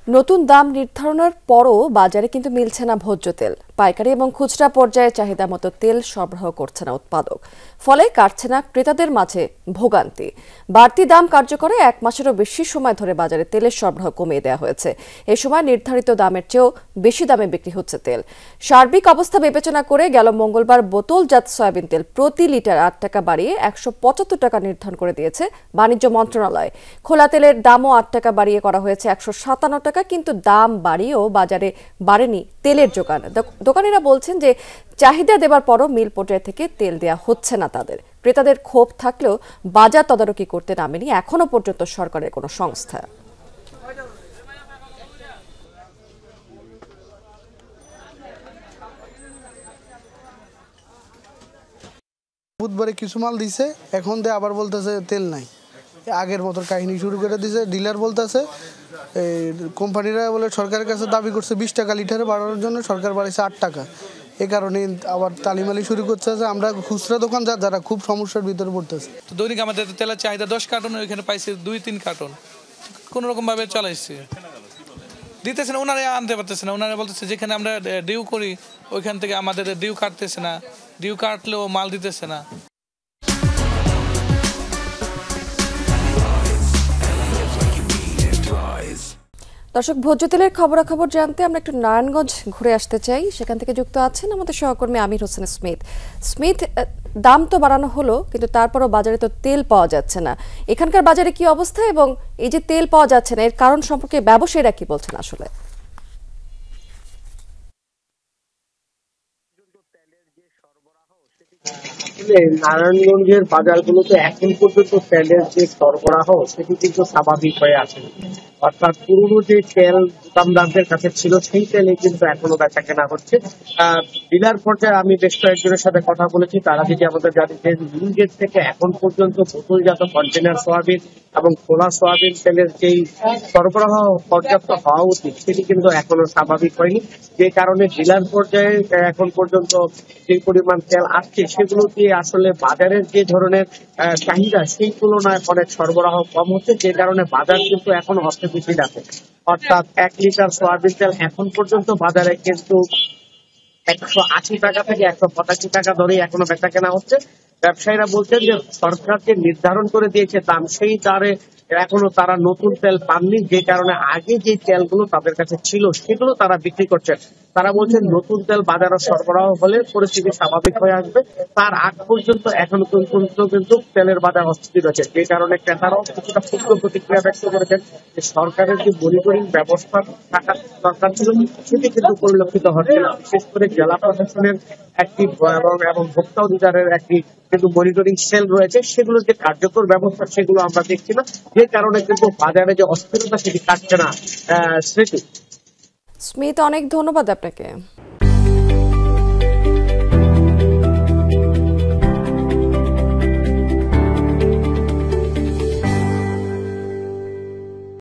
নতুন দাম নির্ধারণের পরও বাজারে কিন্তু মিলছে না ভোজ্য তেল। পাইকারি এবং খুচরা পর্যায়ে চাহিদা মতো তেল সরবরাহ করছে না উৎপাদক, ফলে কাটছে না ক্রেতাদের মাঝে ভোগান্তি। বাড়তি দাম কার্যকরে 1 মাসেরও বেশি সময় ধরে বাজারে তেলের সরবরাহ কমিয়ে দেওয়া হয়েছে। এ সময় নির্ধারিত দামের চেয়েও বেশি দামে বিক্রি হচ্ছে তেল। সার্বিক অবস্থা বিবেচনা করে গেল মঙ্গলবার বোতলজাত সয়াবিন তেল প্রতি লিটার 8 টাকা বাড়িয়ে 175 টাকা নির্ধারণ করে দিয়েছে বাণিজ্য মন্ত্রণালয়। খোলা তেলের দামও 8 টাকা বাড়িয়ে করা হয়েছে 157 টাকা। কিন্তু দাম বাড়িয়েও বাজারে বাড়েনি তেলের যোগান। দোকানিরা বলছেন যে চাহিদা দেবার পরও মিল পর্যায় থেকে তেল দেয়া হচ্ছে না তাদের। ক্রেতাদের ক্ষোভ থাকলেও বাজার তদারকি করতে নামেনি এখনো পর্যন্ত সরকারের কোনো সংস্থা। বুধবারে কিছু মাল দিছে, এখন দিয়ে আবার বলতেছে তেল নাই। আগের মতো কাহিনী শুরু করে দিছে। ডিলার বলতেছে কোম্পানিরা বলে সরকারের কাছে দাবি করছে 20 টাকা লিটারে বাড়ানোর জন্য, সরকার বাড়াইছে 8 টাকা। এই কারণে আবার তালিমালি শুরু করছে যে আমরা খুচরা দোকান যারা খুব সমস্যার ভিতরে পড়তেছে। দৈনিক আমাদের তেলের চাহিদা 10 কার্টন, ওইখানে পাইছি 2-3 কার্টন। কোনো রকম ভাবে চলাইছে, দিতেছে না, ওনারা আনতে পারতেছে না। ওনারা বলতেছে যেখানে আমরা ডিউ করি ওইখান থেকে আমাদের ডিউ কাটতেছে না, ডিউ কাটলেও মাল দিতেছে না। দর্শক, ভোজ্য তেলের খবরাখবর জানতে আমরা একটু নারায়ণগঞ্জ ঘুরে আসতে চাই। সেখান থেকে যুক্ত আছেন আমাদের সহকর্মী আমির হোসেন স্মিথ। দাম তো বাড়ানো হলো, কিন্তু তারপরও বাজারে তো তেল পাওয়া যাচ্ছে না। এখানকার বাজারে কি অবস্থা, এবং এই যে তেল পাওয়া যাচ্ছে না এর কারণ সম্পর্কে ব্যবসায়ীরা কি বলছেন? আসলে নারায়ণগঞ্জের বাজারগুলোতে এখন পর্যন্ত তেলের যে সরবরাহ সেটি কিন্তু স্বাভাবিক হয়ে আছে। অর্থাৎ পুরনো যে তেল দোকানদারদের কাছে ছিল সেই তেলে কিন্তু এখনো বেচা কেনা হচ্ছে। ডিলার পর্যায়ে আমি বেশ কয়েকজনের সাথে কথা বলেছি, তারা যদি আমাদের জানিয়েছেন লিঙ্গের থেকে এখন পর্যন্ত বোতলজাত কন্টেনার সোয়াবিন এবং খোলা সোয়াবিন তেলের যেই সরবরাহ পর্যাপ্ত হওয়া উচিত সেটি কিন্তু এখনো স্বাভাবিক হয়নি। যে কারণে ডিলার পর্যায়ে এখন পর্যন্ত যে পরিমাণ তেল আসছে সেগুলো দিয়ে আসলে বাজারের যে ধরনের চাহিদা সেই তুলনায় অনেক সরবরাহ কম হচ্ছে, যে কারণে বাজার কিন্তু এখন অস্থিতিশীল আছে। অর্থাৎ 1 লিটার সোয়াবিন তেল এখন পর্যন্ত বাজারে কিন্তু 180 টাকা থেকে 185 টাকা দরে এখনো বেচা কেনা হচ্ছে। ব্যবসায়ীরা বলছেন যে সরকার যে নির্ধারণ করে দিয়েছে দাম, সেই দরে এখনো তারা নতুন তেল পাননি, যে কারণে আগে যে তেলগুলো তাদের কাছে ছিল সেগুলো তারা বিক্রি করছেন। তারা বলছেন নতুন তেল বাজারে সরবরাহ হলে পরিস্থিতি স্বাভাবিক হয়ে আসবে। তার আগ পর্যন্ত এখন কিন্তু তেলের বাজার অস্থির রয়েছে, যে কারণে ক্রেতারাও কিছুটা ক্ষুদ্র প্রতিক্রিয়া ব্যক্ত করেছেন যে সরকারের যে মনিটরিং ব্যবস্থা থাকা দরকার ছিল সেটি কিন্তু পরিলক্ষিত হচ্ছে না। বিশেষ করে জেলা প্রশাসনের একটি এবং ভোক্তা অধিকারের একটি কিন্তু মনিটরিং সেল রয়েছে, সেগুলোর যে কার্যকর ব্যবস্থা সেগুলো আমরা দেখছি না, যে কারণে কিন্তু বাজারে যে অস্থিরতা সেটি কাটছে না। স্মিথ, অনেক ধন্যবাদ আপনাকে।